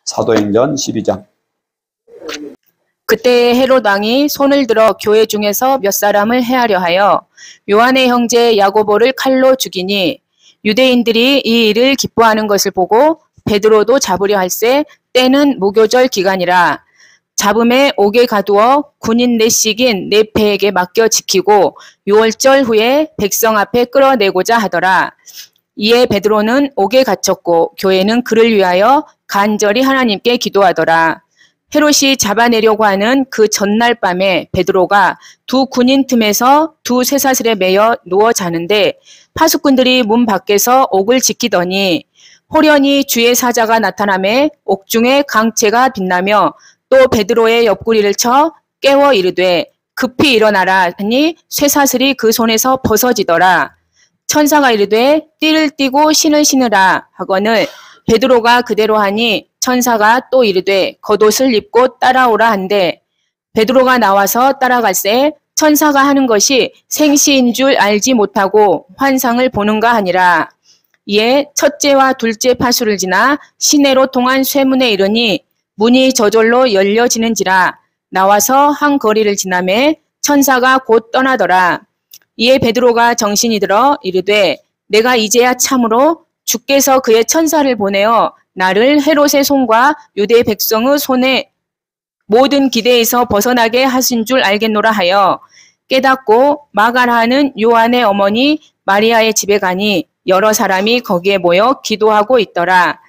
사도행전 12장. 그때 헤롯 왕이 손을 들어 교회 중에서 몇 사람을 해하려 하여 요한의 형제 야고보를 칼로 죽이니 유대인들이 이 일을 기뻐하는 것을 보고 베드로도 잡으려 할세 때는 무교절 기간이라 잡음에 옥에 가두어 군인 넷씩인 네페에게 맡겨 지키고 6월절 후에 백성 앞에 끌어내고자 하더라. 이에 베드로는 옥에 갇혔고 교회는 그를 위하여 간절히 하나님께 기도하더라. 헤롯이 잡아내려고 하는 그 전날 밤에 베드로가 두 군인 틈에서 두 쇠사슬에 매여 누워 자는데 파수꾼들이 문 밖에서 옥을 지키더니 호련히 주의 사자가 나타나매 옥중에 강채가 빛나며 또 베드로의 옆구리를 쳐 깨워 이르되 급히 일어나라 하니 쇠사슬이 그 손에서 벗어지더라. 천사가 이르되 띠를 띠고 신을 신으라 하거늘 베드로가 그대로 하니 천사가 또 이르되 겉옷을 입고 따라오라 한데 베드로가 나와서 따라갈새 천사가 하는 것이 생시인 줄 알지 못하고 환상을 보는가 하니라. 이에 첫째와 둘째 파수를 지나 시내로 통한 쇠문에 이르니 문이 저절로 열려지는지라. 나와서 한 거리를 지나매 천사가 곧 떠나더라. 이에 베드로가 정신이 들어 이르되 내가 이제야 참으로 주께서 그의 천사를 보내어 나를 헤롯의 손과 유대 백성의 손에 모든 기대에서 벗어나게 하신 줄 알겠노라 하여 깨닫고 마가라는 요한의 어머니 마리아의 집에 가니 여러 사람이 거기에 모여 기도하고 있더라.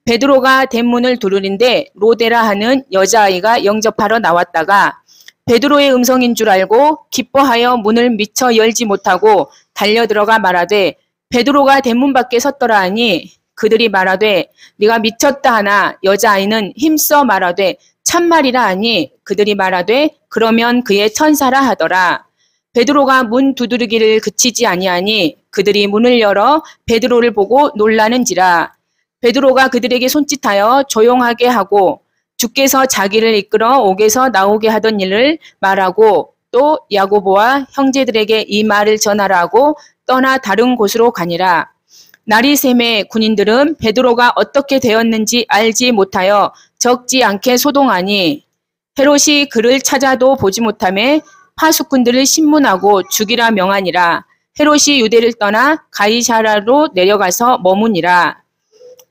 베드로가 대문을 두드린데 로데라 하는 여자아이가 영접하러 나왔다가 베드로의 음성인 줄 알고 기뻐하여 문을 미처 열지 못하고 달려들어가 말하되 베드로가 대문 밖에 섰더라 하니 그들이 말하되 네가 미쳤다 하나 여자아이는 힘써 말하되 참말이라 하니 그들이 말하되 그러면 그의 천사라 하더라. 베드로가 문 두드리기를 그치지 아니하니 그들이 문을 열어 베드로를 보고 놀라는지라. 베드로가 그들에게 손짓하여 조용하게 하고 주께서 자기를 이끌어 옥에서 나오게 하던 일을 말하고 또 야고보와 형제들에게 이 말을 전하라고 떠나 다른 곳으로 가니라. 날이 새매 군인들은 베드로가 어떻게 되었는지 알지 못하여 적지 않게 소동하니 헤롯이 그를 찾아도 보지 못하매 파수꾼들을 신문하고 죽이라 명하니라. 헤롯이 유대를 떠나 가이사라로 내려가서 머무니라.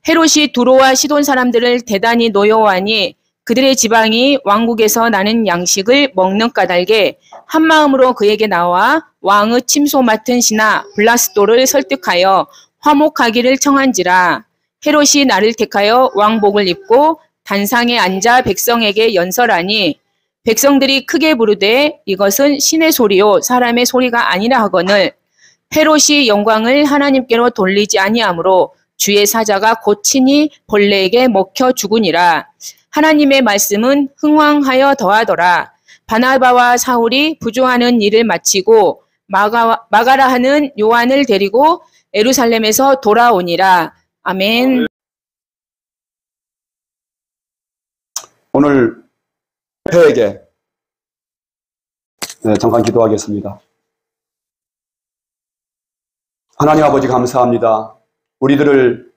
헤롯이 두로와 시돈 사람들을 대단히 노여워하니 그들의 지방이 왕국에서 나는 양식을 먹는 까닭에 한마음으로 그에게 나와 왕의 침소 맡은 신하 블라스도를 설득하여 화목하기를 청한지라. 헤롯이 나를 택하여 왕복을 입고 단상에 앉아 백성에게 연설하니 백성들이 크게 부르되 이것은 신의 소리요 사람의 소리가 아니라 하거늘 헤롯이 영광을 하나님께로 돌리지 아니하므로 주의 사자가 곧 친히 벌레에게 먹혀 죽으니라. 하나님의 말씀은 흥왕하여 더하더라. 바나바와 사울이 부조하는 일을 마치고 마가라 하는 요한을 데리고 예루살렘에서 돌아오니라. 아멘. 오늘 회에게 잠깐 기도하겠습니다. 하나님 아버지 감사합니다. 우리들을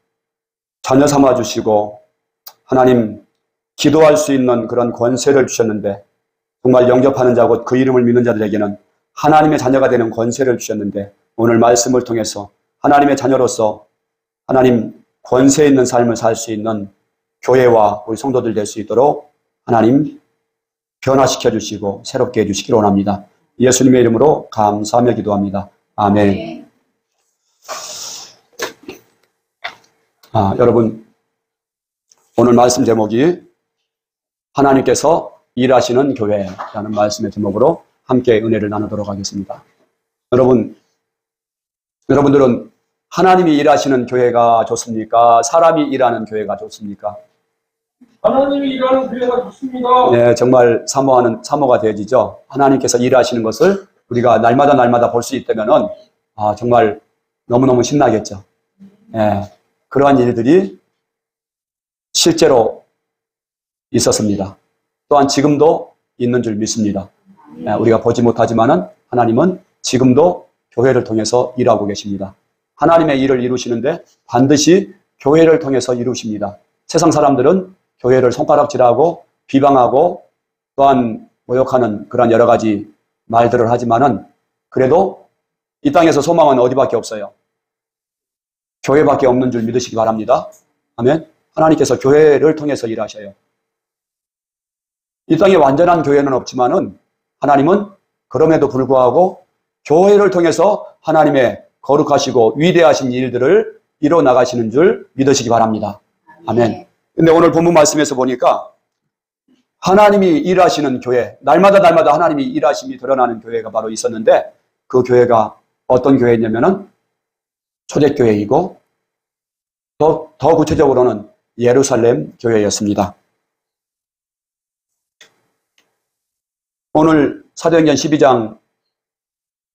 자녀 삼아 주시고 하나님 기도할 수 있는 그런 권세를 주셨는데 정말 영접하는 자 곧 그 이름을 믿는 자들에게는 하나님의 자녀가 되는 권세를 주셨는데 오늘 말씀을 통해서 하나님의 자녀로서 하나님 권세 있는 삶을 살 수 있는 교회와 우리 성도들 될 수 있도록 하나님 변화시켜 주시고 새롭게 해주시기를 원합니다. 예수님의 이름으로 감사하며 기도합니다. 아멘. 여러분 오늘 말씀 제목이 하나님께서 일하시는 교회라는 말씀의 제목으로 함께 은혜를 나누도록 하겠습니다. 여러분들은 하나님이 일하시는 교회가 좋습니까? 사람이 일하는 교회가 좋습니까? 하나님이 일하는 교회가 좋습니다. 네, 정말 사모가 되어지죠. 하나님께서 일하시는 것을 우리가 날마다 볼 수 있다면은 정말 너무너무 신나겠죠. 네, 그러한 일들이 실제로 있었습니다. 또한 지금도 있는 줄 믿습니다. 네, 우리가 보지 못하지만은 하나님은 지금도 교회를 통해서 일하고 계십니다. 하나님의 일을 이루시는데 반드시 교회를 통해서 이루십니다. 세상 사람들은 교회를 손가락질하고 비방하고 또한 모욕하는 그런 여러 가지 말들을 하지만은 그래도 이 땅에서 소망은 어디밖에 없어요? 교회밖에 없는 줄 믿으시기 바랍니다. 아멘. 하나님께서 교회를 통해서 일하셔요. 이 땅에 완전한 교회는 없지만은 하나님은 그럼에도 불구하고 교회를 통해서 하나님의 거룩하시고 위대하신 일들을 이뤄 나가시는 줄 믿으시기 바랍니다. 아멘. 근데 오늘 본문 말씀에서 보니까 하나님이 일하시는 교회, 날마다 하나님이 일하심이 드러나는 교회가 바로 있었는데 그 교회가 어떤 교회냐면은 초대교회이고 더 구체적으로는 예루살렘 교회였습니다. 오늘 사도행전 12장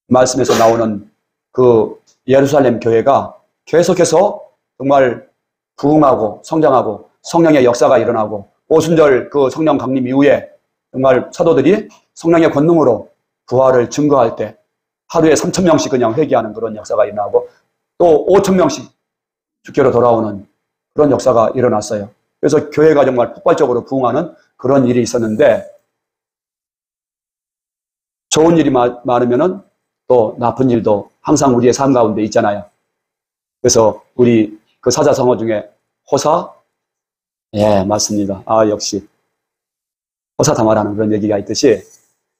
말씀에서 나오는 그 예루살렘 교회가 계속해서 정말 부흥하고 성장하고 성령의 역사가 일어나고 오순절 그 성령 강림 이후에 정말 사도들이 성령의 권능으로 부활을 증거할 때 하루에 3,000명씩 그냥 회개하는 그런 역사가 일어나고 또 5,000명씩 주께로 돌아오는 그런 역사가 일어났어요. 그래서 교회가 정말 폭발적으로 부흥하는 그런 일이 있었는데 좋은 일이 많으면은 또 나쁜 일도 항상 우리의 삶 가운데 있잖아요. 그래서 우리 그 사자성어 중에 호사? 예, 맞습니다. 아, 역시. 호사다마라는 그런 얘기가 있듯이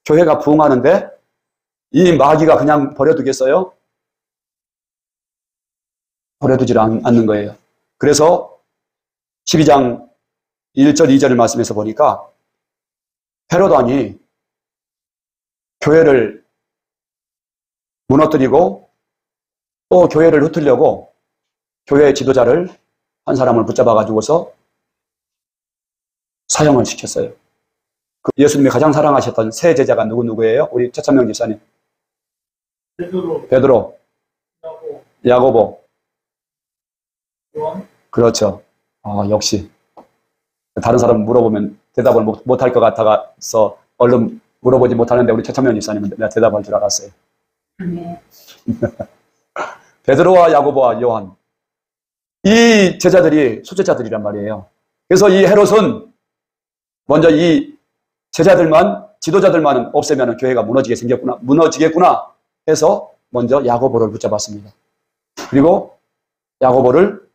교회가 부흥하는데 이 마귀가 그냥 버려두겠어요? 버려두질 않는 거예요. 그래서 12장 1절, 2절을 말씀해서 보니까 헤롯 왕이 교회를 무너뜨리고 또 교회를 흩으려고 교회 지도자를 한 사람을 붙잡아 가지고서 사형을 시켰어요. 그 예수님이 가장 사랑하셨던 세 제자가 누구예요? 우리 최찬명 집사님. 베드로, 야고보, 요한. 그렇죠. 역시 다른 사람 물어보면 대답을 못할 것 같아서 얼른 물어보지 못하는데 우리 최찬명 집사님은 내가 대답할 줄 알았어요. 베드로와 야고보와 요한, 이 제자들이 수제자들이란 말이에요. 그래서 이 헤롯은 먼저 이 제자들만, 지도자들만 없애면 교회가 무너지겠구나 해서 먼저 야고보를 붙잡았습니다. 그리고 야고보를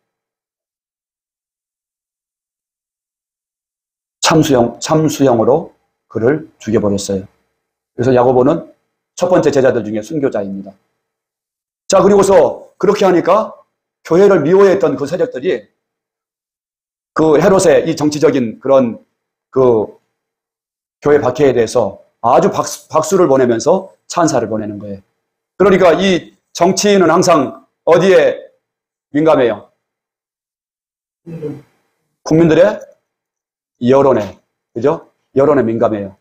참수형으로 그를 죽여버렸어요. 그래서 야고보는 첫 번째 제자들 중에 순교자입니다. 자, 그리고서 그렇게 하니까 교회를 미워했던 그 세력들이 그 헤롯의 이 정치적인 그런 그 교회 박해에 대해서 아주 박수를 보내면서 찬사를 보내는 거예요. 그러니까 이 정치인은 항상 어디에 민감해요? 국민들의 여론에, 그죠? 여론에 민감해요.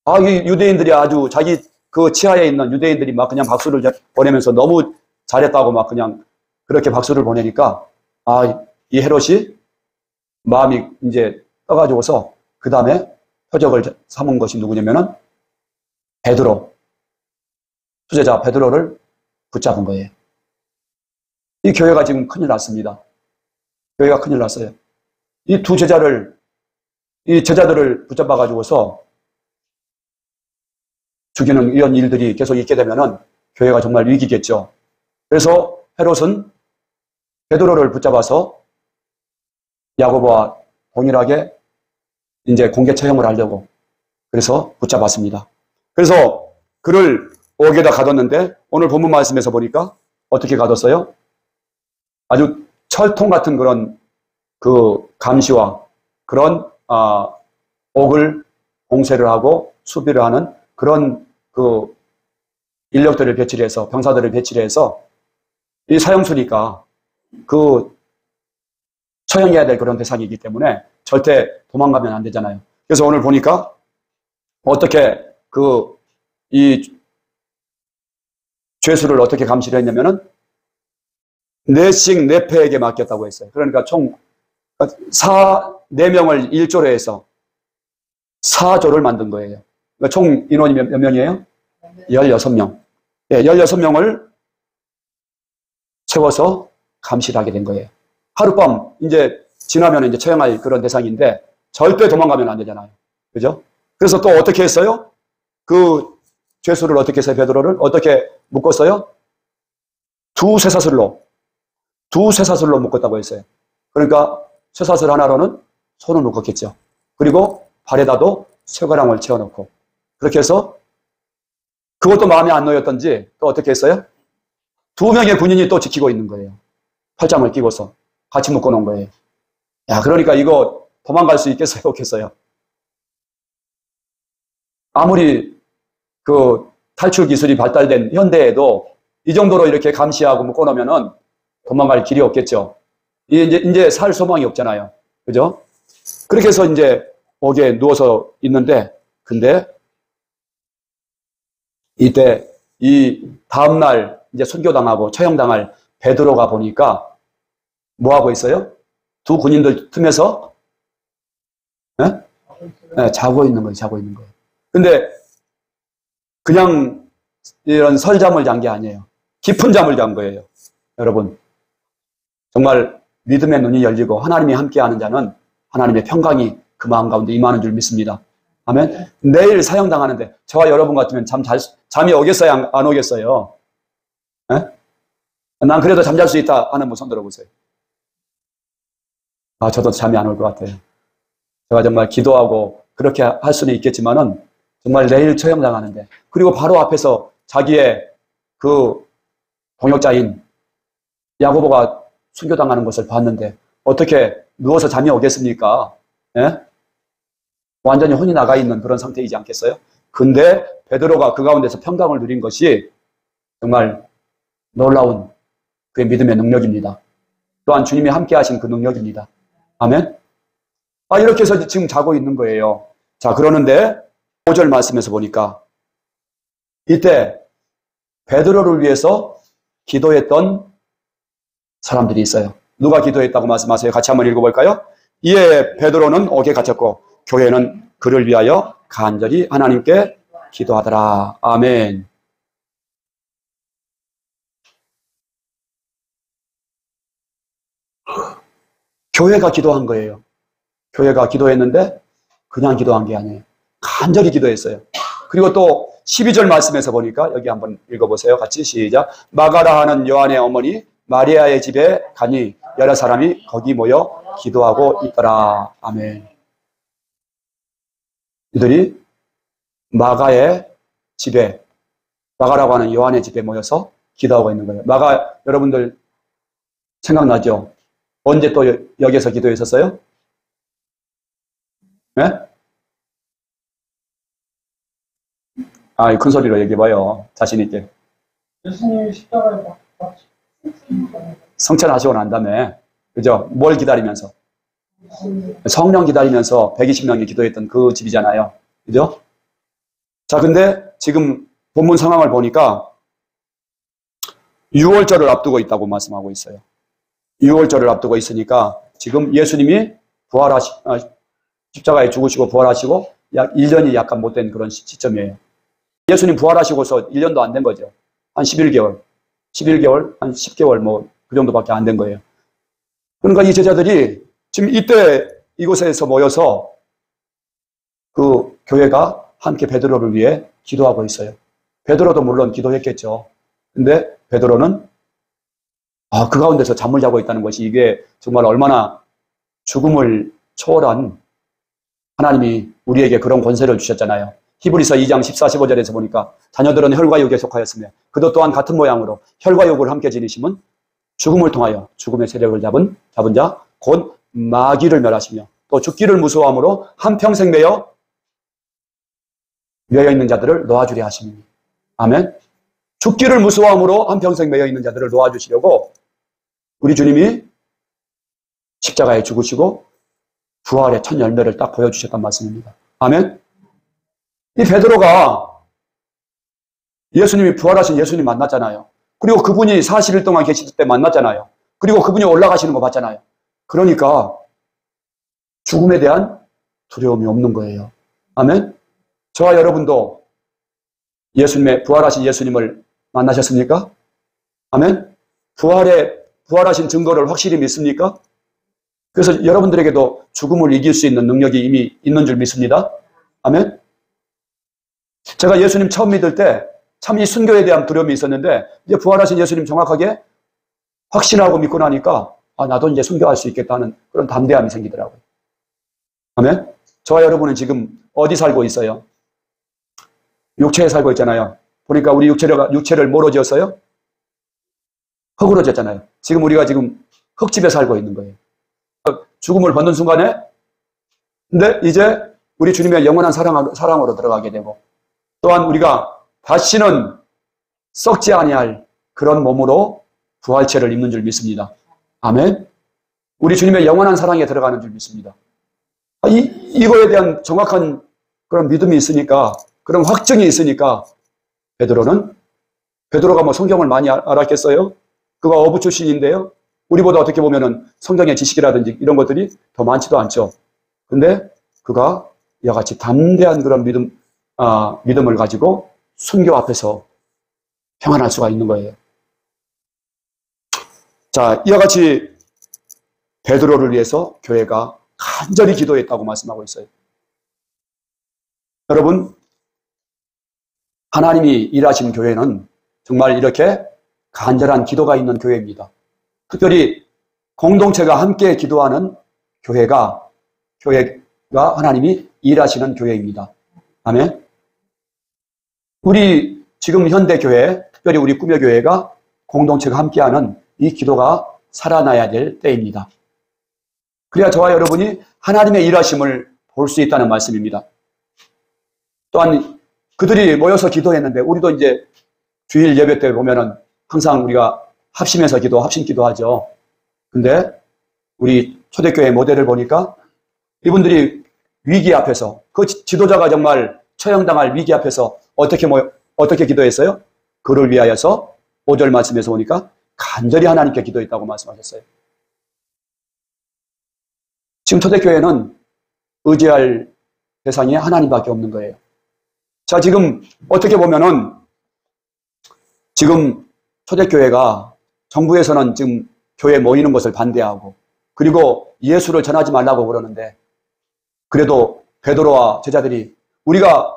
이 유대인들이 아주 자기 그 치하에 있는 유대인들이 막 그냥 박수를 보내면서 너무 잘했다고 막 그냥 그렇게 박수를 보내니까 이 헤롯이 마음이 이제 떠가지고서 그 다음에 표적을 삼은 것이 누구냐면은 베드로, 수제자 베드로를 붙잡은 거예요. 이 교회가 지금 큰일 났습니다. 교회가 큰일 났어요. 이 두 제자들을 붙잡아가지고서 죽이는 이런 일들이 계속 있게 되면은 교회가 정말 위기겠죠. 그래서 헤롯은 베드로를 붙잡아서 야고보와 동일하게 이제 공개 처형을 하려고 그래서 붙잡았습니다. 그래서 그를 옥에다 가뒀는데 오늘 본문 말씀에서 보니까 어떻게 가뒀어요? 아주 철통 같은 그런 그 감시와 그런 옥을 공세를 하고 수비를 하는 그런 그 인력들을 배치를 해서 병사들을 배치를 해서 이 사형수니까 그 처형해야 될 그런 대상이기 때문에 절대 도망가면 안 되잖아요. 그래서 오늘 보니까 어떻게 이 죄수를 어떻게 감시를 했냐면은 4씩 4패에게 맡겼다고 했어요. 그러니까 총 4명을 1조로 해서 4조를 만든 거예요. 그러니까 총 인원이 몇 명이에요? 16명. 예, 16명을 세워서 감시를 하게 된 거예요. 하룻밤 이제 지나면 이제 처형할 그런 대상인데 절대 도망가면 안 되잖아요. 그죠? 그래서 또 어떻게 했어요? 그 죄수를 어떻게 했어요? 베드로를 어떻게 묶었어요? 두 쇠사슬로 묶었다고 했어요. 그러니까 쇠사슬 하나로는 손을 묶었겠죠. 그리고 발에다도 쇠가랑을 채워놓고 그렇게 해서 그것도 마음에 안 놓였던지 또 어떻게 했어요? 두 명의 군인이 또 지키고 있는 거예요. 팔짱을 끼고서 같이 묶어놓은 거예요. 야, 그러니까 이거 도망갈 수 있겠어요? 없겠어요? 아무리 그 탈출 기술이 발달된 현대에도 이 정도로 이렇게 감시하고 묶어놓으면은 도망갈 길이 없겠죠. 이제 살 소망이 없잖아요. 그죠? 그렇게 해서 이제 옥에 누워서 있는데, 근데 이때 이 다음날 이제 순교당하고 처형당할 베드로가 보니까 뭐 하고 있어요? 두 군인들 틈에서 자고 있는 거예요. 자고 있는 거예요. 근데 그냥 이런 설잠을 잔 게 아니에요. 깊은 잠을 잔 거예요. 여러분, 정말 믿음의 눈이 열리고 하나님이 함께하는 자는 하나님의 평강이 그 마음 가운데 임하는 줄 믿습니다. 아멘. 내일 사형당하는데 저와 여러분 같으면 잠이 오겠어요? 안 오겠어요? 난 그래도 잠잘 수 있다 하는 분 손 들어보세요. 아, 저도 잠이 안 올 것 같아요. 제가 정말 기도하고 그렇게 할 수는 있겠지만은 정말 내일 처형당하는데 그리고 바로 앞에서 자기의 그 동역자인 야고보가 순교당하는 것을 봤는데 어떻게 누워서 잠이 오겠습니까? 예? 완전히 혼이 나가 있는 그런 상태이지 않겠어요? 근데 베드로가 그 가운데서 평강을 누린 것이 정말 놀라운 그의 믿음의 능력입니다. 또한 주님이 함께 하신 그 능력입니다. 아멘? 이렇게 해서 지금 자고 있는 거예요. 자, 그러는데 5절 말씀에서 보니까 이때 베드로를 위해서 기도했던 사람들이 있어요. 누가 기도했다고 말씀하세요? 같이 한번 읽어볼까요? 이에 베드로는 옥에 갇혔고 교회는 그를 위하여 간절히 하나님께 기도하더라. 아멘. 교회가 기도한 거예요. 교회가 기도했는데 그냥 기도한 게 아니에요. 간절히 기도했어요. 그리고 또 12절 말씀에서 보니까 여기 한번 읽어보세요. 같이 시작. 마가라 하는 요한의 어머니 마리아의 집에 가니 여러 사람이 거기 모여 기도하고 있더라. 아멘. 이들이 마가의 집에, 마가라고 하는 요한의 집에 모여서 기도하고 있는 거예요. 마가 여러분들 생각나죠? 언제 또 여기서 기도했었어요? 네? 큰 소리로 얘기해봐요. 자신있게. 예수님이 십자가에 성천하시고 난 다음에, 그죠? 뭘 기다리면서? 성령 기다리면서 120명이 기도했던 그 집이잖아요. 그죠? 자, 근데 지금 본문 상황을 보니까 6월절을 앞두고 있다고 말씀하고 있어요. 6월절을 앞두고 있으니까 지금 예수님이 십자가에 죽으시고 부활하시고 약 1년이 약간 못된 그런 시점이에요. 예수님 부활하시고서 1년도 안 된 거죠. 한 11개월, 한 10개월 뭐 그 정도밖에 안 된 거예요. 그러니까 이 제자들이 지금 이때 이곳에서 모여서 그 교회가 함께 베드로를 위해 기도하고 있어요. 베드로도 물론 기도했겠죠. 근데 베드로는 그 가운데서 잠을 자고 있다는 것이 이게 정말 얼마나 죽음을 초월한 하나님이 우리에게 그런 권세를 주셨잖아요. 히브리서 2장 14, 15절에서 보니까 자녀들은 혈과 육에 속하였으며 그도 또한 같은 모양으로 혈과 육을 함께 지니심은 죽음을 통하여 죽음의 세력을 잡은 자 곧 마귀를 멸하시며 또 죽기를 무서워함으로 한평생 매여 있는 자들을 놓아주려 하시니 아멘. 죽기를 무서워함으로 한평생 매여 있는 자들을 놓아주시려고 우리 주님이 십자가에 죽으시고 부활의 첫 열매를 딱 보여주셨단 말씀입니다. 아멘. 이 베드로가 예수님이 부활하신 예수님 만났잖아요. 그리고 그분이 40일 동안 계실 때 만났잖아요. 그리고 그분이 올라가시는 거 봤잖아요. 그러니까 죽음에 대한 두려움이 없는 거예요. 아멘. 저와 여러분도 부활하신 예수님을 만나셨습니까? 아멘. 부활하신 증거를 확실히 믿습니까? 그래서 여러분들에게도 죽음을 이길 수 있는 능력이 이미 있는 줄 믿습니다. 아멘. 제가 예수님 처음 믿을 때 참 이 순교에 대한 두려움이 있었는데 이제 부활하신 예수님 정확하게 확신하고 믿고 나니까 나도 이제 순교할 수 있겠다는 그런 담대함이 생기더라고요. 아멘. 저와 여러분은 지금 어디 살고 있어요? 육체에 살고 있잖아요. 보니까 우리 육체를 뭐로 지었어요? 흙으로 지었잖아요. 지금 우리가 지금 흙집에 살고 있는 거예요. 죽음을 벗는 순간에 근데 이제 우리 주님의 영원한 사랑으로 들어가게 되고 또한 우리가 다시는 썩지 아니할 그런 몸으로 부활체를 입는 줄 믿습니다. 아멘. 우리 주님의 영원한 사랑에 들어가는 줄 믿습니다. 이거에 대한 정확한 그런 믿음이 있으니까 그런 확증이 있으니까 베드로가 뭐 성경을 많이 알았겠어요? 그가 어부 출신인데요. 우리보다 어떻게 보면은 성경의 지식이라든지 이런 것들이 더 많지도 않죠. 근데 그가 이와 같이 담대한 그런 믿음을 가지고 순교 앞에서 평안할 수가 있는 거예요. 자, 이와 같이 베드로를 위해서 교회가 간절히 기도했다고 말씀하고 있어요. 여러분, 하나님이 일하신 교회는 정말 이렇게 간절한 기도가 있는 교회입니다. 특별히 공동체가 함께 기도하는 교회가 하나님이 일하시는 교회입니다. 아멘. 우리 지금 현대교회, 특별히 우리 꾸며교회가 공동체가 함께하는 이 기도가 살아나야 될 때입니다. 그래야 저와 여러분이 하나님의 일하심을 볼 수 있다는 말씀입니다. 또한 그들이 모여서 기도했는데 우리도 이제 주일 예배 때 보면은 항상 우리가 합심해서 합심 기도하죠. 근데 우리 초대교회 모델을 보니까 이분들이 위기 앞에서 그 지도자가 정말 처형당할 위기 앞에서 어떻게 기도했어요? 그를 위하여서 5절 말씀에서 보니까 간절히 하나님께 기도했다고 말씀하셨어요. 지금 초대교회는 의지할 대상이 하나님밖에 없는 거예요. 자, 지금 어떻게 보면은 지금 초대교회가 정부에서는 지금 교회 모이는 것을 반대하고 그리고 예수를 전하지 말라고 그러는데 그래도 베드로와 제자들이 우리가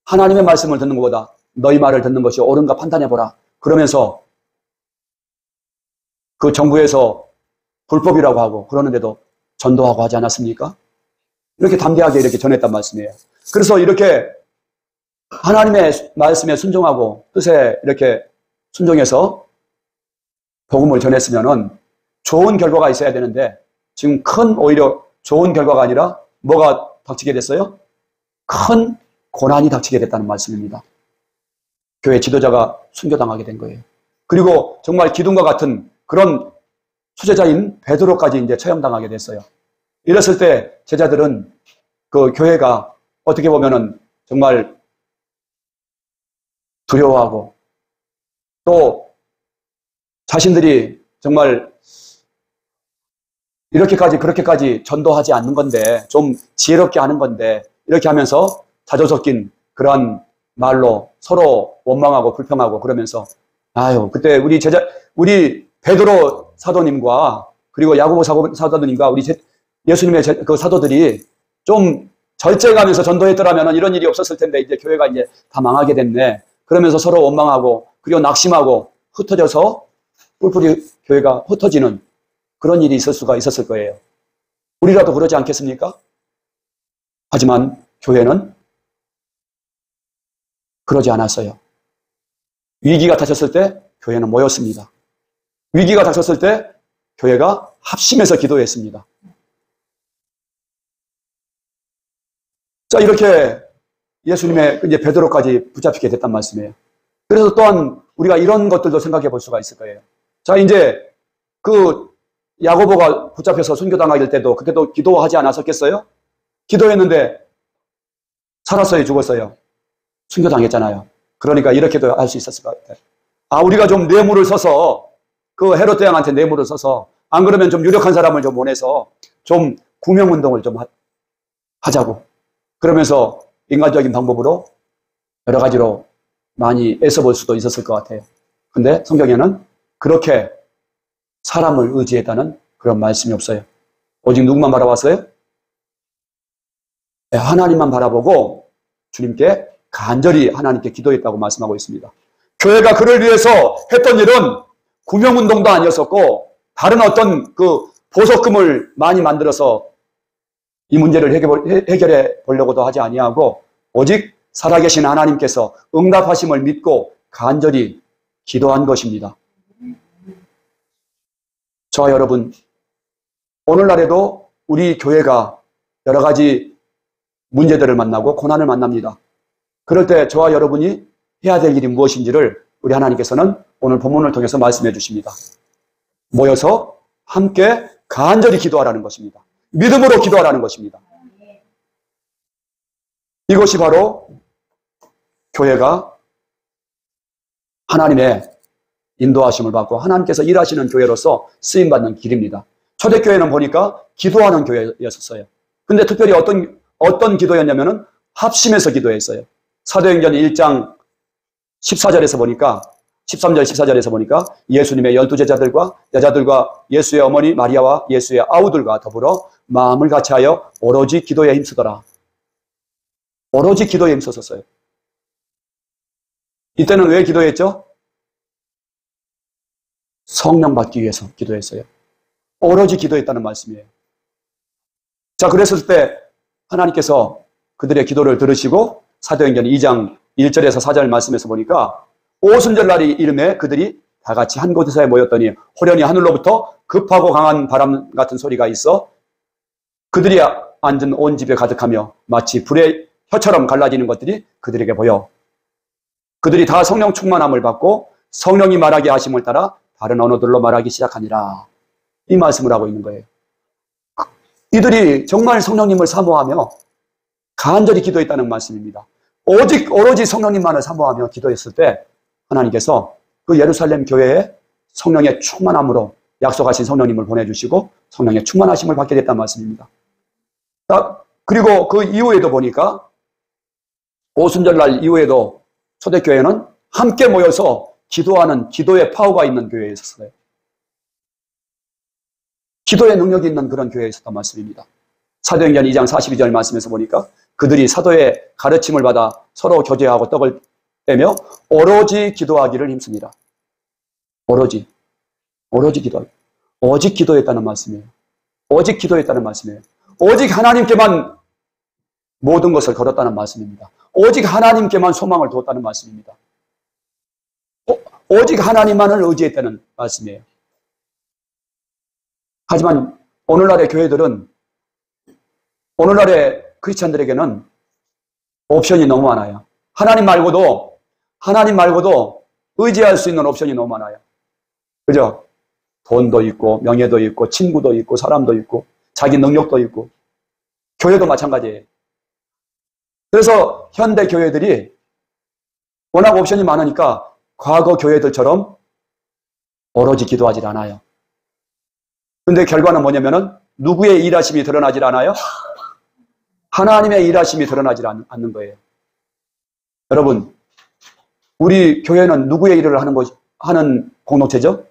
하나님의 말씀을 듣는 것보다 너희 말을 듣는 것이 옳은가 판단해보라. 그러면서 그 정부에서 불법이라고 하고 그러는데도 전도하고 하지 않았습니까? 이렇게 담대하게 이렇게 전했단 말씀이에요. 그래서 이렇게 하나님의 말씀에 순종하고 뜻에 이렇게 순종해서 복음을 전했으면은 좋은 결과가 있어야 되는데 지금 오히려 좋은 결과가 아니라 뭐가 닥치게 됐어요? 큰 고난이 닥치게 됐다는 말씀입니다. 교회 지도자가 순교당하게 된 거예요. 그리고 정말 기둥과 같은 그런 수제자인 베드로까지 이제 처형당하게 됐어요. 이랬을 때 제자들은 그 교회가 어떻게 보면은 정말 두려워하고 또 자신들이 정말 그렇게까지 전도하지 않는 건데 좀 지혜롭게 하는 건데 이렇게 하면서 자조 섞인 그런 말로 서로 원망하고 불평하고 그러면서 그때 우리 베드로 사도님과 그리고 야고보 사도님과 우리 예수님의 그 사도들이 좀 절제가면서 전도했더라면 이런 일이 없었을 텐데 이제 교회가 이제 다 망하게 됐네. 그러면서 서로 원망하고 그리고 낙심하고 흩어져서 뿔뿔이 교회가 흩어지는 그런 일이 있을 수가 있었을 거예요. 우리라도 그러지 않겠습니까? 하지만 교회는 그러지 않았어요. 위기가 닥쳤을 때 교회는 모였습니다. 위기가 닥쳤을 때 교회가 합심해서 기도했습니다. 자, 이렇게 예수님의 이제 베드로까지 붙잡히게 됐단 말씀이에요. 그래서 또한 우리가 이런 것들도 생각해 볼 수가 있을 거예요. 자, 이제 그 야고보가 붙잡혀서 순교당하게 될 때도 그때도 기도하지 않았었겠어요? 기도했는데 살았어요, 죽었어요? 순교당했잖아요. 그러니까 이렇게도 할 수 있었을 것 같아요. 우리가 좀 뇌물을 써서 그 헤롯 대왕한테 뇌물을 써서 안 그러면 좀 유력한 사람을 좀 보내서 좀 구명운동을 좀 하자고. 그러면서 인간적인 방법으로 여러 가지로 많이 애써볼 수도 있었을 것 같아요. 근데 성경에는 그렇게 사람을 의지했다는 그런 말씀이 없어요. 오직 누구만 바라봤어요? 네, 하나님만 바라보고 주님께 간절히 하나님께 기도했다고 말씀하고 있습니다. 교회가 그를 위해서 했던 일은 구명운동도 아니었었고 다른 어떤 그 보석금을 많이 만들어서 이 문제를 해결해 보려고도 하지 아니하고 오직 살아계신 하나님께서 응답하심을 믿고 간절히 기도한 것입니다. 저와 여러분, 오늘날에도 우리 교회가 여러 가지 문제들을 만나고 고난을 만납니다. 그럴 때 저와 여러분이 해야 될 일이 무엇인지를 우리 하나님께서는 오늘 본문을 통해서 말씀해 주십니다. 모여서 함께 간절히 기도하라는 것입니다. 믿음으로 기도하라는 것입니다. 이것이 바로 교회가 하나님의 인도하심을 받고 하나님께서 일하시는 교회로서 쓰임받는 길입니다. 초대교회는 보니까 기도하는 교회였었어요. 근데 특별히 어떤 기도였냐면은 합심해서 기도했어요. 사도행전 1장 14절에서 보니까 13절 14절에서 보니까 예수님의 12제자들과 여자들과 예수의 어머니 마리아와 예수의 아우들과 더불어 마음을 같이하여 오로지 기도에 힘쓰더라. 오로지 기도에 힘썼었어요. 이때는 왜 기도했죠? 성령 받기 위해서 기도했어요. 오로지 기도했다는 말씀이에요. 자, 그랬을 때 하나님께서 그들의 기도를 들으시고 사도행전 2장 1절에서 4절 말씀에서 보니까 오순절날이 이름에 그들이 다 같이 한 곳에 모였더니 호련히 하늘로부터 급하고 강한 바람 같은 소리가 있어 그들이 앉은 온 집에 가득하며 마치 불의 혀처럼 갈라지는 것들이 그들에게 보여 그들이 다 성령 충만함을 받고 성령이 말하게 하심을 따라 다른 언어들로 말하기 시작하니라. 이 말씀을 하고 있는 거예요. 이들이 정말 성령님을 사모하며 간절히 기도했다는 말씀입니다. 오로지 성령님만을 사모하며 기도했을 때 하나님께서 그 예루살렘 교회에 성령의 충만함으로 약속하신 성령님을 보내주시고 성령의 충만하심을 받게 됐다는 말씀입니다. 그리고 그 이후에도 보니까 오순절날 이후에도 초대교회는 함께 모여서 기도하는 기도의 파워가 있는 교회에 있었어요. 기도의 능력이 있는 그런 교회에 있었단 말씀입니다. 사도행전 2장 42절 말씀에서 보니까 그들이 사도의 가르침을 받아 서로 교제하고 떡을 떼며 오로지 기도하기를 힘씁니다. 오로지 기도하기. 오직 기도했다는 말씀이에요. 오직 기도했다는 말씀이에요. 오직 하나님께만 모든 것을 걸었다는 말씀입니다. 오직 하나님께만 소망을 두었다는 말씀입니다. 오직 하나님만을 의지했다는 말씀이에요. 하지만 오늘날의 교회들은 오늘날의 크리스찬들에게는 옵션이 너무 많아요. 하나님 말고도 의지할 수 있는 옵션이 너무 많아요. 그죠? 돈도 있고 명예도 있고 친구도 있고 사람도 있고 자기 능력도 있고 교회도 마찬가지예요. 그래서 현대 교회들이 워낙 옵션이 많으니까 과거 교회들처럼 오로지 기도하지 않아요. 근데 결과는 뭐냐면은 누구의 일하심이 드러나질 않아요? 하나님의 일하심이 드러나질 않는 거예요. 여러분, 우리 교회는 누구의 일을 하는 공동체죠?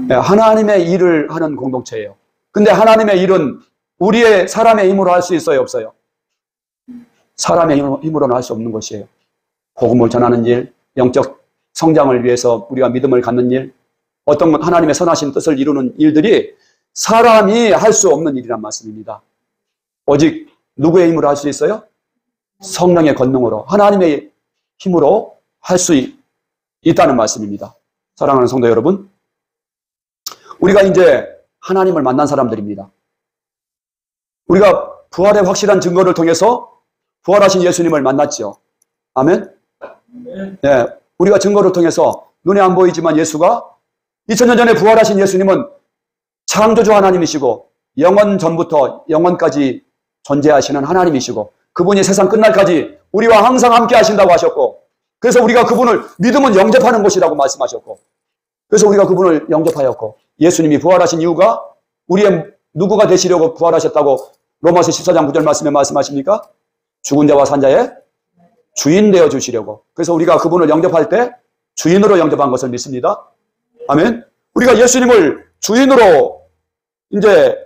네, 하나님의 일을 하는 공동체예요. 근데 하나님의 일은 우리의 사람의 힘으로 할 수 있어요, 없어요? 사람의 힘으로는 할 수 없는 것이에요. 복음을 전하는 일, 영적 성장을 위해서 우리가 믿음을 갖는 일, 어떤 하나님의 선하신 뜻을 이루는 일들이 사람이 할 수 없는 일이란 말씀입니다. 오직 누구의 힘으로 할 수 있어요? 성령의 권능으로, 하나님의 힘으로 할 수 있다는 말씀입니다. 사랑하는 성도 여러분, 우리가 이제 하나님을 만난 사람들입니다. 우리가 부활의 확실한 증거를 통해서 부활하신 예수님을 만났죠. 아멘? 네, 우리가 증거를 통해서 눈에 안 보이지만 예수가 2000년 전에 부활하신 예수님은 창조주 하나님이시고 영원 전부터 영원까지 존재하시는 하나님이시고 그분이 세상 끝날까지 우리와 항상 함께 하신다고 하셨고 그래서 우리가 그분을 믿음은 영접하는 것이라고 말씀하셨고 그래서 우리가 그분을 영접하였고 예수님이 부활하신 이유가 우리의 누구가 되시려고 부활하셨다고 로마서 14장 9절 말씀에 말씀하십니까? 죽은 자와 산 자의 주인 되어 주시려고. 그래서 우리가 그분을 영접할 때 주인으로 영접한 것을 믿습니다. 아멘. 우리가 예수님을 주인으로 이제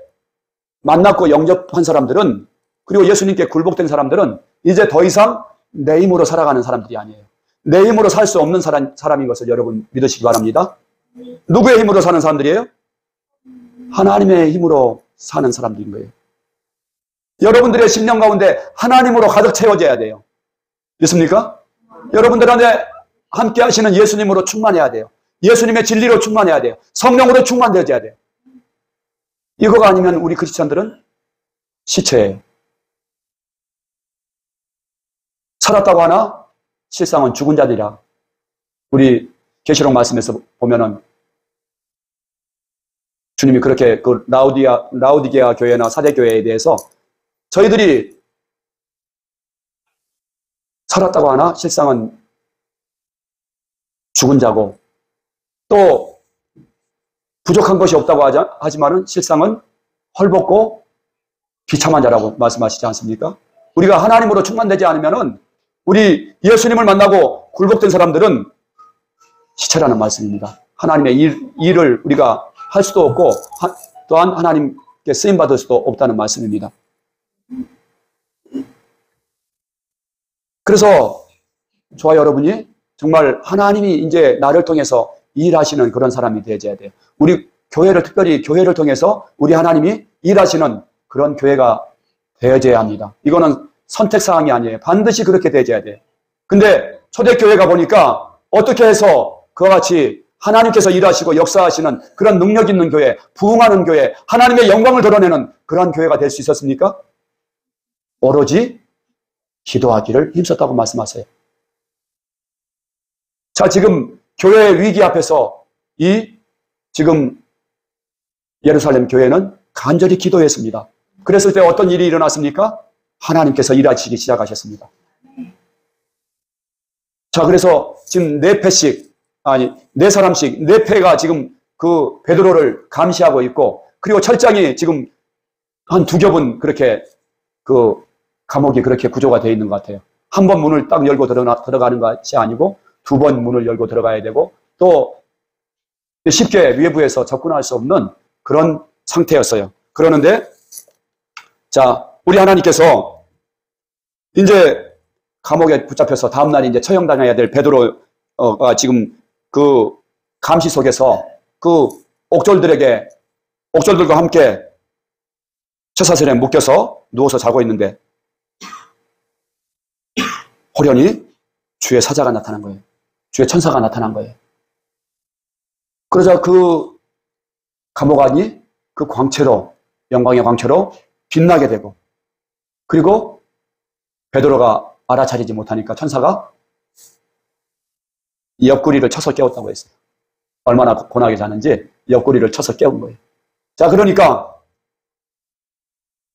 만났고 영접한 사람들은, 그리고 예수님께 굴복된 사람들은 이제 더 이상 내 힘으로 살아가는 사람들이 아니에요. 내 힘으로 살 수 없는 사람인 것을 여러분 믿으시기 바랍니다. 누구의 힘으로 사는 사람들이에요? 하나님의 힘으로 사는 사람들인 거예요. 여러분들의 심령 가운데 하나님으로 가득 채워져야 돼요. 믿습니까? 여러분들한테 함께 하시는 예수님으로 충만해야 돼요. 예수님의 진리로 충만해야 돼요. 성령으로 충만되어야 돼요. 이거가 아니면 우리 크리스찬들은 시체예요. 살았다고 하나 실상은 죽은 자들이라. 우리 계시록 말씀에서 보면은 주님이 그렇게 그 라우디게아 교회나 사대 교회에 대해서 저희들이 살았다고 하나 실상은 죽은 자고, 또 부족한 것이 없다고 하지만은 실상은 헐벗고 비참한 자라고 말씀하시지 않습니까? 우리가 하나님으로 충만되지 않으면은 우리 예수님을 만나고 굴복된 사람들은 시체라는 말씀입니다. 하나님의 일을 우리가 할 수도 없고 또한 하나님께 쓰임받을 수도 없다는 말씀입니다. 그래서 저와 여러분이 정말 하나님이 이제 나를 통해서 일하시는 그런 사람이 되어야 돼요. 우리 교회를, 특별히 교회를 통해서 우리 하나님이 일하시는 그런 교회가 되어야 합니다. 이거는 선택사항이 아니에요. 반드시 그렇게 되어야 돼요. 근데 초대교회가 보니까 어떻게 해서 그와 같이 하나님께서 일하시고 역사하시는 그런 능력 있는 교회, 부흥하는 교회, 하나님의 영광을 드러내는 그런 교회가 될 수 있었습니까? 오로지 기도하기를 힘썼다고 말씀하세요. 자, 지금 교회의 위기 앞에서 지금 예루살렘 교회는 간절히 기도했습니다. 그랬을 때 어떤 일이 일어났습니까? 하나님께서 일하시기 시작하셨습니다. 자, 그래서 지금 네 사람씩, 네 패가 지금 그 베드로를 감시하고 있고, 그리고 철장이 지금 한 두 겹은 그렇게 그 감옥이 그렇게 구조가 되어 있는 것 같아요. 한 번 문을 딱 열고 들어가는 것이 아니고 두 번 문을 열고 들어가야 되고, 또 쉽게 외부에서 접근할 수 없는 그런 상태였어요. 그러는데, 자, 우리 하나님께서 이제 감옥에 붙잡혀서 다음날 이제 처형당해야 될 베드로가 지금 그 감시 속에서 그 옥졸들과 함께 쇠사슬에 묶여서 누워서 자고 있는데 호련히 주의 사자가 나타난 거예요. 주의 천사가 나타난 거예요. 그러자 그 감옥 안이 그 광채로, 영광의 광채로 빛나게 되고, 그리고 베드로가 알아차리지 못하니까 천사가 옆구리를 쳐서 깨웠다고 했어요. 얼마나 고나게 자는지 옆구리를 쳐서 깨운 거예요. 자, 그러니까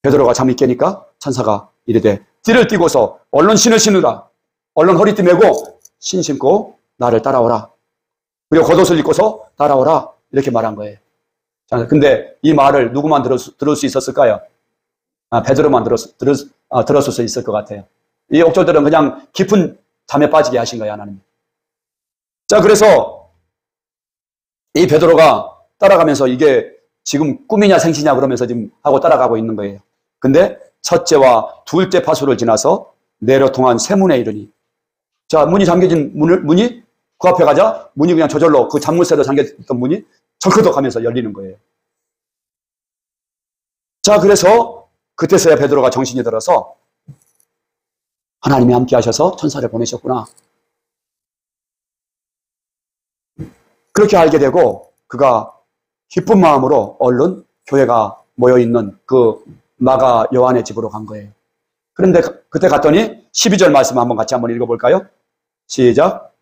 베드로가 잠이 깨니까 천사가 이르되 띠를 띠고서 얼른 신을 신으라. 얼른 허리띠 메고 신 신고 나를 따라오라. 그리고 겉옷을 입고서 따라오라. 이렇게 말한 거예요. 자, 근데 이 말을 누구만 들을 수 있었을까요? 베드로만 들었을 수 있을 것 같아요. 이 옥졸들은 그냥 깊은 잠에 빠지게 하신 거예요, 하나님. 자, 그래서 이 베드로가 따라가면서 이게 지금 꿈이냐 생시냐 그러면서 지금 하고 따라가고 있는 거예요. 근데 첫째와 둘째 파수를 지나서 내려 통한 세문에 이르니, 자, 문이 잠겨진 문이 그 앞에 가자 문이 그냥 저절로 그 잠물쇠로 잠겨있던 문이 절크덕 하면서 열리는 거예요. 자, 그래서 그때서야 베드로가 정신이 들어서 하나님이 함께 하셔서 천사를 보내셨구나. 그렇게 알게 되고 그가 기쁜 마음으로 얼른 교회가 모여있는 그 마가 요한의 집으로 간 거예요. 그런데 그때 갔더니 12절 말씀 같이 한번 읽어볼까요? 시작.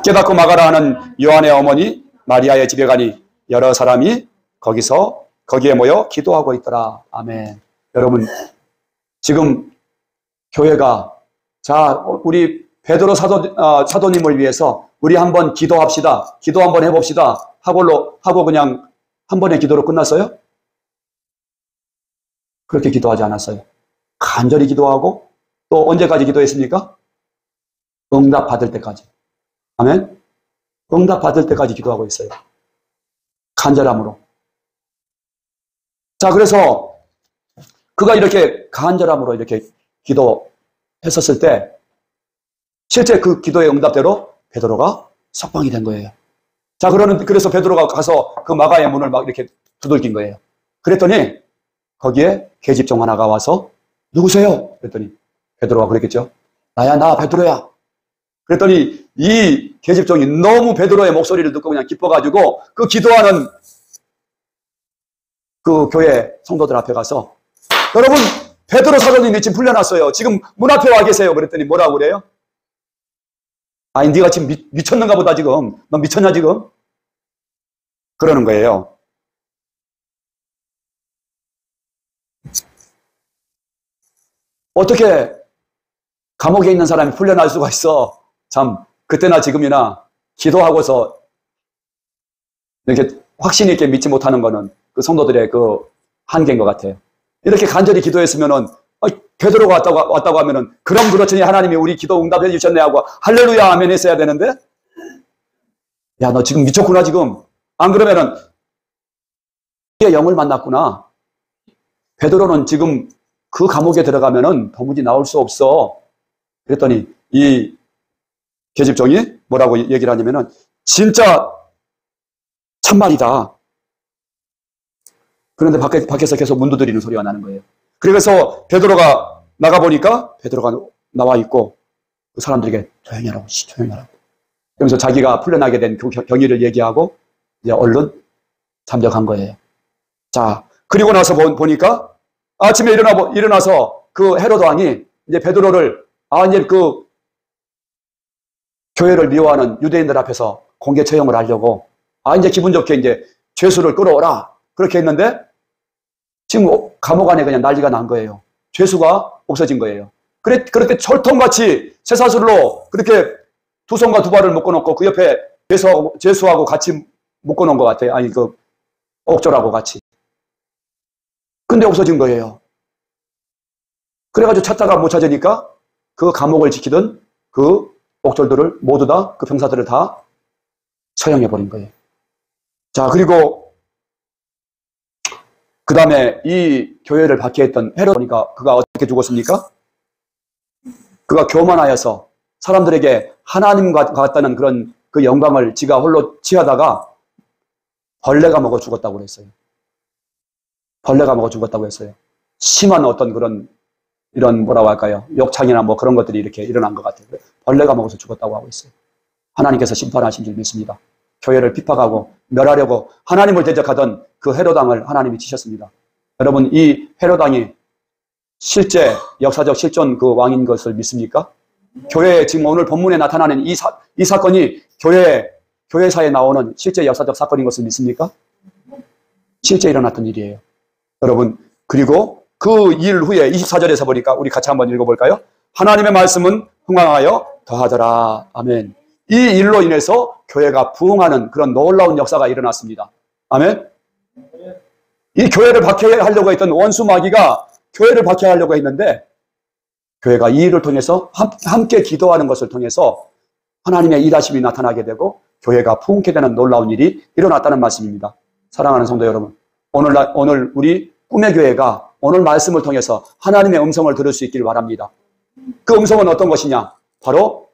깨닫고 마가라 하는 요한의 어머니 마리아의 집에 가니 여러 사람이 거기에 모여 기도하고 있더라. 아멘. 여러분, 지금 교회가, 자, 우리 베드로 사도님을 위해서 우리 한번 기도합시다. 기도 한번 해봅시다. 하고 그냥 한 번의 기도로 끝났어요? 그렇게 기도하지 않았어요. 간절히 기도하고, 또 언제까지 기도했습니까? 응답 받을 때까지. 아멘? 응답 받을 때까지 기도하고 있어요. 간절함으로. 자, 그래서 그가 이렇게 간절함으로 이렇게 기도했었을 때 실제 그 기도의 응답대로 베드로가 석방이 된 거예요. 자, 그래서 베드로가 가서 그 마가의 문을 막 이렇게 두들긴 거예요. 그랬더니 거기에 계집종 하나가 와서 누구세요? 그랬더니 베드로가 그랬겠죠. 나야, 나 베드로야. 그랬더니 이 계집종이 너무 베드로의 목소리를 듣고 그냥 기뻐가지고 그 기도하는 그 교회 성도들 앞에 가서 여러분, 베드로 사도님이 지금 풀려났어요. 지금 문 앞에 와 계세요. 그랬더니 뭐라고 그래요? 아니, 네가 지금 미쳤는가 보다 지금. 너 미쳤냐 지금? 그러는 거예요. 어떻게 감옥에 있는 사람이 풀려날 수가 있어? 참, 그때나 지금이나 기도하고서 이렇게 확신 있게 믿지 못하는 거는 그 성도들의 그 한계인 것 같아요. 이렇게 간절히 기도했으면은, 베드로가 왔다고 하면은, 그럼 그렇더니 하나님이 우리 기도 응답해 주셨네 하고, 할렐루야, 아멘 했어야 되는데? 야, 너 지금 미쳤구나, 지금. 안 그러면은, 영을 만났구나. 베드로는 지금 그 감옥에 들어가면은 도무지 나올 수 없어. 그랬더니, 이 계집종이 뭐라고 얘기를 하냐면은, 진짜 참말이다. 그런데 밖에서 계속 문 두드리는 소리가 나는 거예요. 그래서 베드로가 나가보니까 베드로가 나와 있고 그 사람들에게 조용히 하라고, 조용히 하라고. 그러면서 자기가 풀려나게 된 그 경위를 얘기하고 이제 얼른 잠적한 거예요. 자, 그리고 나서 보니까 아침에 일어나서 그 헤로드 왕이 이제 베드로를 이제 그 교회를 미워하는 유대인들 앞에서 공개 처형을 하려고 이제 기분 좋게 이제 죄수를 끌어오라. 그렇게 했는데 지금 감옥 안에 그냥 난리가 난 거예요. 죄수가 없어진 거예요. 그렇게 철통같이 쇠사슬로 그렇게 두 손과 두 발을 묶어놓고 그 옆에 죄수하고 같이 묶어놓은 것 같아요. 아니, 그 옥졸하고 같이. 근데 없어진 거예요. 그래가지고 찾다가 못 찾으니까 그 감옥을 지키던 그 옥졸들을 모두 다, 그 병사들을 다 처형해버린 거예요. 자, 그리고 그 다음에 이 교회를 박해했던 헤롯이니까 그가 어떻게 죽었습니까? 그가 교만하여서 사람들에게 하나님과 같다는 그런 그 영광을 지가 홀로 취하다가 벌레가 먹어 죽었다고 그랬어요. 벌레가 먹어 죽었다고 했어요. 심한 어떤 그런 이런 뭐라고 할까요? 욕창이나 뭐 그런 것들이 이렇게 일어난 것 같아요. 벌레가 먹어서 죽었다고 하고 있어요. 하나님께서 심판하신 줄 믿습니다. 교회를 핍박하고 멸하려고 하나님을 대적하던 그 헤롯왕을 하나님이 치셨습니다. 여러분, 이 헤롯왕이 실제 역사적 실존 그 왕인 것을 믿습니까? 교회에 지금 오늘 본문에 나타나는 이 사건이 교회사에 나오는 실제 역사적 사건인 것을 믿습니까? 실제 일어났던 일이에요. 여러분, 그리고 그 일 후에 24절에서 보니까 우리 같이 한번 읽어볼까요? 하나님의 말씀은 흥왕하여 더하더라. 아멘. 이 일로 인해서 교회가 부흥하는 그런 놀라운 역사가 일어났습니다. 아멘. 이 교회를 박해하려고 했던 원수 마귀가 교회를 박해하려고 했는데 교회가 이 일을 통해서 함께 기도하는 것을 통해서 하나님의 일하심이 나타나게 되고 교회가 부흥케 되는 놀라운 일이 일어났다는 말씀입니다. 사랑하는 성도 여러분, 오늘 우리 꿈의 교회가 오늘 말씀을 통해서 하나님의 음성을 들을 수 있기를 바랍니다. 그 음성은 어떤 것이냐? 바로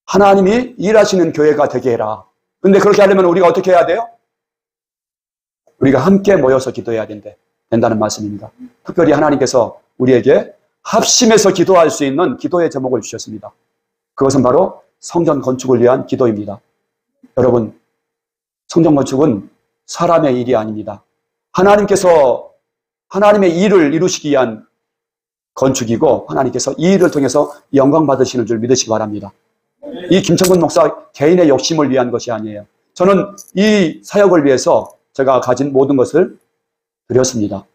하나님이 일하시는 교회가 되게 해라. 근데 그렇게 하려면 우리가 어떻게 해야 돼요? 우리가 함께 모여서 기도해야 된다는 말씀입니다. 특별히 하나님께서 우리에게 합심해서 기도할 수 있는 기도의 제목을 주셨습니다. 그것은 바로 성전 건축을 위한 기도입니다. 여러분, 성전 건축은 사람의 일이 아닙니다. 하나님께서 하나님의 일을 이루시기 위한 건축이고 하나님께서 이 일을 통해서 영광 받으시는 줄 믿으시기 바랍니다. 이 김천근 목사 개인의 욕심을 위한 것이 아니에요. 저는 이 사역을 위해서 제가 가진 모든 것을 드렸습니다.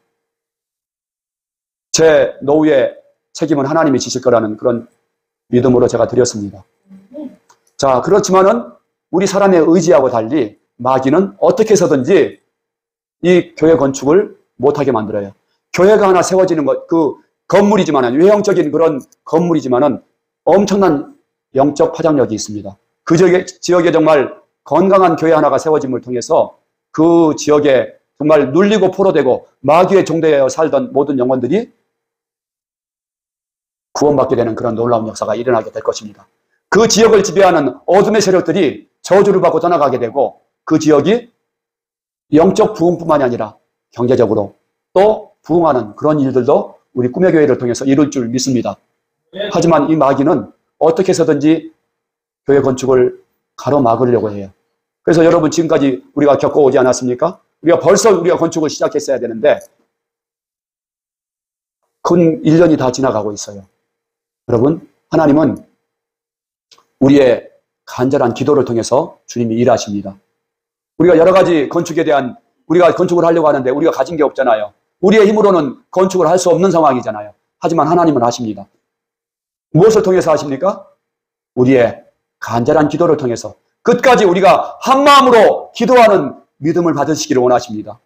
제 노후의 책임은 하나님이 지실 거라는 그런 믿음으로 제가 드렸습니다. 자, 그렇지만은 우리 사람의 의지하고 달리 마귀는 어떻게 해서든지 이 교회 건축을 못하게 만들어요. 교회가 하나 세워지는 것, 그 건물이지만은, 외형적인 그런 건물이지만은 엄청난 영적 파장력이 있습니다. 그 지역에 정말 건강한 교회 하나가 세워짐을 통해서 그 지역에 정말 눌리고 포로되고 마귀의 종되어 살던 모든 영혼들이 구원받게 되는 그런 놀라운 역사가 일어나게 될 것입니다. 그 지역을 지배하는 어둠의 세력들이 저주를 받고 떠나가게 되고 그 지역이 영적 부흥뿐만이 아니라 경제적으로 또 부흥하는 그런 일들도 우리 꿈의 교회를 통해서 이룰 줄 믿습니다. 하지만 이 마귀는 어떻게 해서든지 교회 건축을 가로막으려고 해요. 그래서 여러분 지금까지 우리가 겪어오지 않았습니까? 우리가 건축을 시작했어야 되는데 근 1년이 다 지나가고 있어요. 여러분, 하나님은 우리의 간절한 기도를 통해서 주님이 일하십니다. 우리가 여러 가지 건축에 대한 우리가 건축을 하려고 하는데 우리가 가진 게 없잖아요. 우리의 힘으로는 건축을 할 수 없는 상황이잖아요. 하지만 하나님은 하십니다. 무엇을 통해서 하십니까? 우리의 간절한 기도를 통해서 끝까지 우리가 한마음으로 기도하는 믿음을 받으시기를 원하십니다.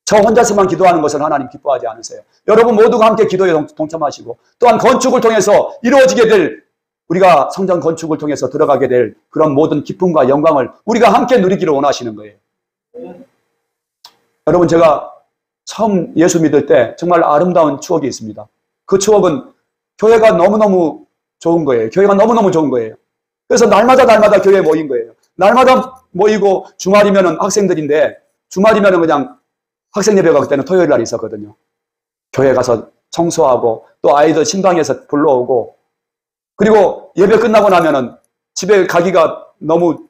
저 혼자서만 기도하는 것을 하나님 기뻐하지 않으세요. 여러분 모두가 함께 기도에 동참하시고 또한 건축을 통해서 이루어지게 될 우리가 성전 건축을 통해서 들어가게 될 그런 모든 기쁨과 영광을 우리가 함께 누리기를 원하시는 거예요. 여러분 제가 처음 예수 믿을 때 정말 아름다운 추억이 있습니다. 그 추억은 교회가 너무너무 좋은 거예요. 교회가 너무너무 좋은 거예요. 그래서 날마다 교회에 모인 거예요. 날마다 모이고 주말이면은 학생들인데 주말이면은 그냥 학생 예배가 그때는 토요일 날 있었거든요. 교회 가서 청소하고 또 아이들 신방에서 불러오고 그리고 예배 끝나고 나면은 집에 가기가 너무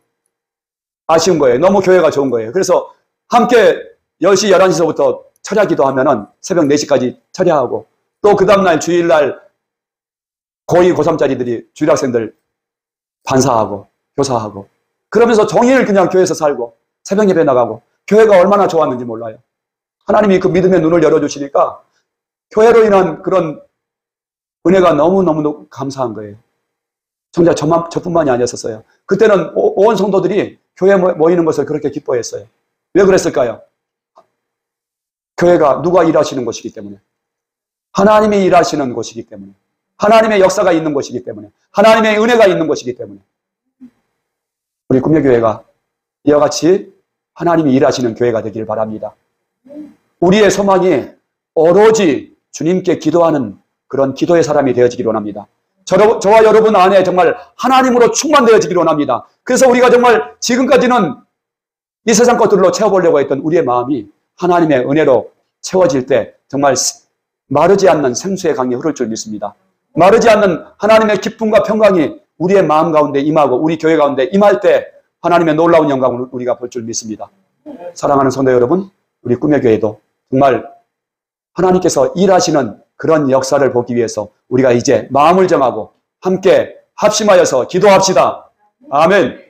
아쉬운 거예요. 너무 교회가 좋은 거예요. 그래서 함께 10시, 11시서부터 철야 기도하면은 새벽 4시까지 철야하고 또 그 다음날 주일날 고2, 고3짜리들이 주일학생들 반사하고 교사하고 그러면서 종일 그냥 교회에서 살고 새벽 예배 나가고 교회가 얼마나 좋았는지 몰라요. 하나님이 그 믿음의 눈을 열어주시니까 교회로 인한 그런 은혜가 너무너무 감사한 거예요. 정작 저뿐만이 아니었어요. 그때는 온 성도들이 교회에 모이는 것을 그렇게 기뻐했어요. 왜 그랬을까요? 교회가 누가 일하시는 곳이기 때문에 하나님이 일하시는 곳이기 때문에 하나님의 역사가 있는 곳이기 때문에 하나님의 은혜가 있는 곳이기 때문에 우리 꿈의교회가 이와 같이 하나님이 일하시는 교회가 되길 바랍니다. 우리의 소망이 오로지 주님께 기도하는 그런 기도의 사람이 되어지길 원합니다. 저와 여러분 안에 정말 하나님으로 충만되어지길 원합니다. 그래서 우리가 정말 지금까지는 이 세상 것들로 채워보려고 했던 우리의 마음이 하나님의 은혜로 채워질 때 정말 마르지 않는 생수의 강이 흐를 줄 믿습니다. 마르지 않는 하나님의 기쁨과 평강이 우리의 마음 가운데 임하고 우리 교회 가운데 임할 때 하나님의 놀라운 영광을 우리가 볼 줄 믿습니다. 사랑하는 성도 여러분, 우리 꿈의 교회도 정말 하나님께서 일하시는 그런 역사를 보기 위해서 우리가 이제 마음을 정하고 함께 합심하여서 기도합시다. 아멘.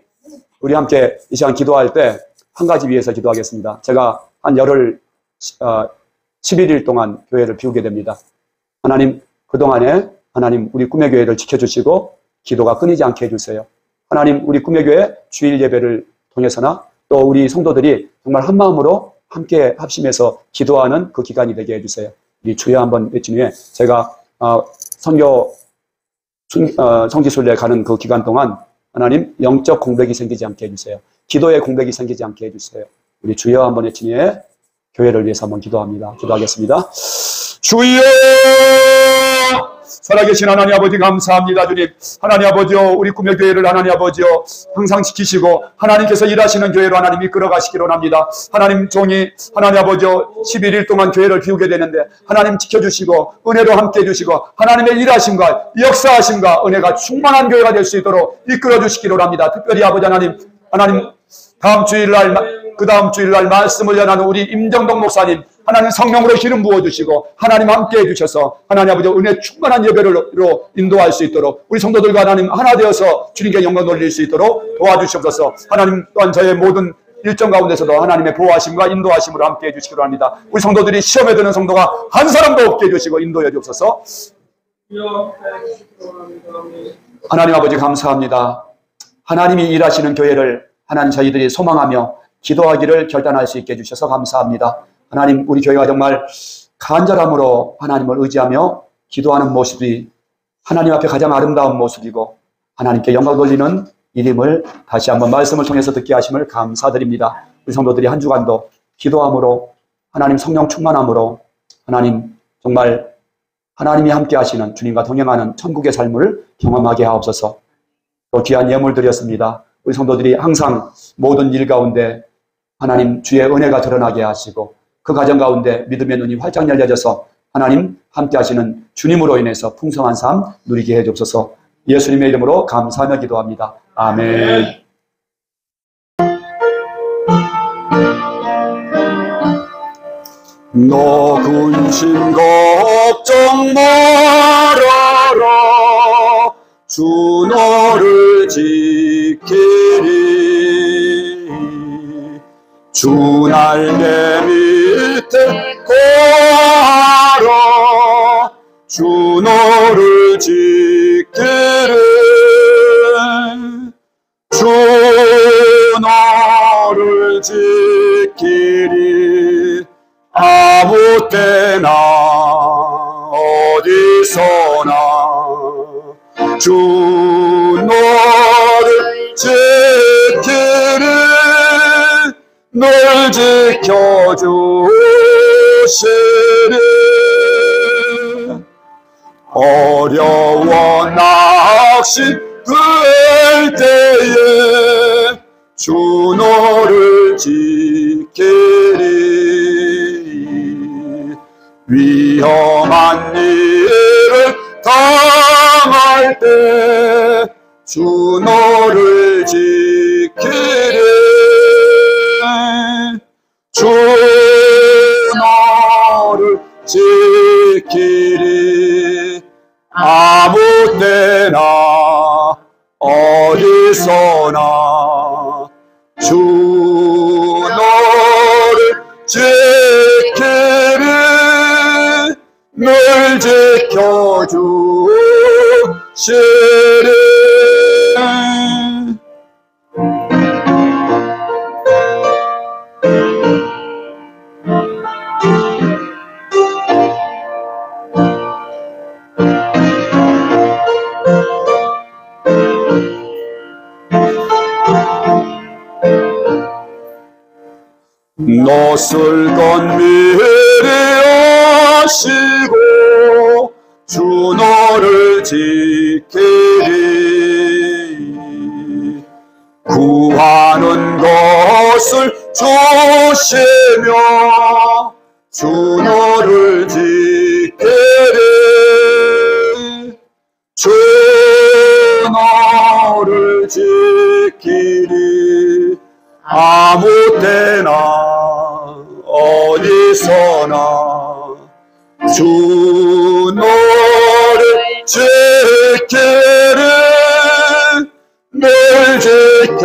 우리 함께 이 시간 기도할 때 한 가지 위해서 기도하겠습니다. 제가 한 열흘 11일 동안 교회를 비우게 됩니다. 하나님 그동안에 하나님 우리 꿈의 교회를 지켜주시고 기도가 끊이지 않게 해주세요. 하나님 우리 꿈의 교회 주일 예배를 통해서나 또 우리 성도들이 정말 한 마음으로 함께 합심해서 기도하는 그 기간이 되게 해주세요. 우리 주여 한번 외친 후에 제가 선교 성지순례 가는 그 기간 동안 하나님 영적 공백이 생기지 않게 해주세요. 기도의 공백이 생기지 않게 해주세요. 우리 주여 한번 외친 후에 교회를 위해서 한번 기도합니다. 기도하겠습니다. 주여! 살아계신 하나님 아버지 감사합니다. 주님 하나님 아버지요 우리 꿈의 교회를 하나님 아버지요 항상 지키시고 하나님께서 일하시는 교회로 하나님 이끌어 가시기로 합니다. 하나님 종이 하나님 아버지요 11일 동안 교회를 비우게 되는데 하나님 지켜주시고 은혜로 함께 해주시고 하나님의 일하심과 역사하심과 은혜가 충만한 교회가 될 수 있도록 이끌어 주시기로 합니다. 특별히 아버지 하나님 다음 주일날 그 다음 주일날 말씀을 전하는 우리 임정동 목사님 하나님 성령으로 기름 부어주시고 하나님 함께 해주셔서 하나님 아버지 은혜 충만한 예배로 인도할 수 있도록 우리 성도들과 하나님 하나 되어서 주님께 영광 돌릴 수 있도록 도와주시옵소서. 하나님 또한 저의 모든 일정 가운데서도 하나님의 보호하심과 인도하심으로 함께 해주시기로 합니다. 우리 성도들이 시험에 드는 성도가 한 사람도 없게 해주시고 인도해 주옵소서. 하나님 아버지 감사합니다. 하나님이 일하시는 교회를 하나님 저희들이 소망하며 기도하기를 결단할 수 있게 해주셔서 감사합니다. 하나님 우리 교회가 정말 간절함으로 하나님을 의지하며 기도하는 모습이 하나님 앞에 가장 아름다운 모습이고 하나님께 영광 돌리는 일임을 다시 한번 말씀을 통해서 듣게 하심을 감사드립니다. 우리 성도들이 한 주간도 기도함으로 하나님 성령 충만함으로 하나님 정말 하나님이 함께 하시는 주님과 동행하는 천국의 삶을 경험하게 하옵소서. 또 귀한 예물 드렸습니다. 우리 성도들이 항상 모든 일 가운데 하나님 주의 은혜가 드러나게 하시고 그 가정 가운데 믿음의 눈이 활짝 열려져서 하나님 함께 하시는 주님으로 인해서 풍성한 삶 누리게 해주옵소서. 예수님의 이름으로 감사하며 기도합니다. 아멘. 너 근심 걱정 말아라. 주 너를 지키리. 주 날개 밑에 거하라. 주 너를 지키리. 주 너를 지키리. 아무 때나 어디서나 주 너를 지키리. 널 지켜주시리. 어려워 낚시될 때에 주 너를 지키리. 위험한 일을 당할 때 주 너를 지키리. 주 너를 지키리. 아무 때나 어디서나 주 너를 지키리. 널 지켜주시리. 놋을 건 미리 아시고 주 너를 지키리. 구하는 것을 조시며 주 너를 지키리. 주 너를 지키리. 아무 때나 어디서나 주 너를 지키리. 널 지켜주시리.